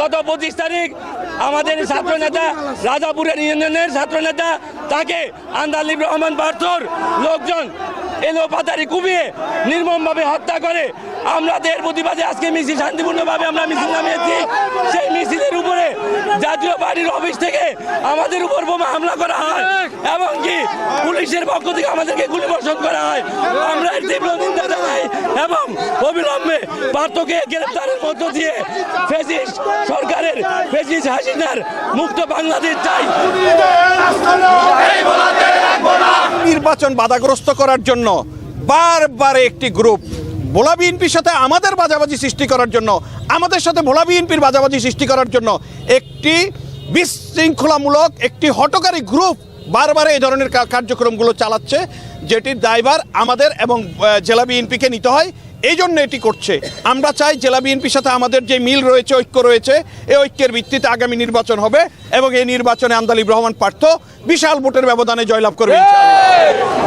গত 25 তারিখ আমাদের ছাত্র নেতা রাজাপুরের ইউনিয়নের ছাত্র নেতা তাকে আন্দালিব রহমান পার্থর লোকজন এলো পাতারি কুপিয়ে নির্মমভাবে হত্যা করে। আমরা এর প্রতিবাদে আজকে মিছিল শান্তিপূর্ণভাবে আমরা মিছিল নামিয়েছি। সেই মিছিলের উপরে জাতীয় পার্টির অফিস থেকে আমাদের উপর বোমা হামলা করা হয় এবং কি পুলিশের পক্ষ থেকে আমাদেরকে গুলিবর্ষণ করা হয়। আমরা এর তীব্র নিন্দা জানাই এবং অবিলম্বে পার্থকে গ্রেপ্তারের মধ্য দিয়ে ফ্যাসিস্ট সরকারের ফ্যাসিস্ট হাসিনার মুক্ত বাংলাদেশ চাই। নির্বাচন বাধাগ্রস্ত করার জন্য বারবার একটি গ্রুপ ভোলা বিএনপির সাথে আমাদের বাজাবাজি সৃষ্টি করার জন্য, আমাদের সাথে ভোলা বিএনপির বাজাবাজি সৃষ্টি করার জন্য একটি বিশৃঙ্খলামূলক একটি হটকারী গ্রুপ বারবার এই ধরনের কার্যক্রমগুলো চালাচ্ছে, যেটির দায়ভার আমাদের এবং জেলা বিএনপিকে নিতে হয়। এই জন্য এটি করছে। আমরা চাই জেলা বিএনপির সাথে আমাদের যে মিল রয়েছে, ঐক্য রয়েছে, এই ঐক্যের ভিত্তিতে আগামী নির্বাচন হবে এবং এই নির্বাচনে আন্দালিব রহমান পার্থ বিশাল ভোটের ব্যবধানে জয়লাভ করবে ইনশাআল্লাহ।